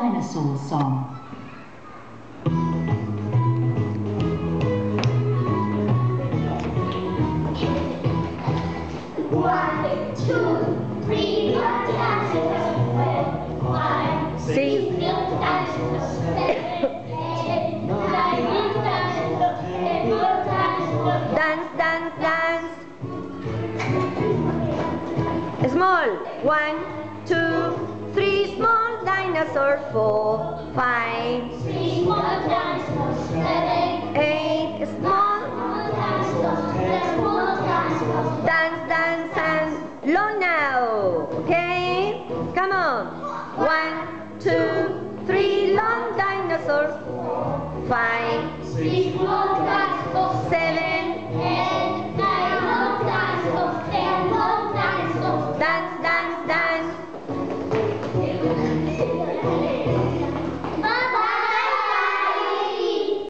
dinosaur song. One, two, three, dinosaurs. One, six, dinosaurs. Seven, nine, dinosaurs. 10 dinosaurs. Dance, dance, dance. Small. 1, 2, 3 small dinosaurs. 4, 5, 6 small dinosaurs. 7, 8 small. dinosaurs. 10 small dinosaurs. Dance, dance, dance. Long now. Okay? Come on. 1, 2, 3 long dinosaurs. 5, 6 small dinosaurs. 7. 8, 9 long dinosaurs. 10 long dinosaurs. Dance, dance, dance.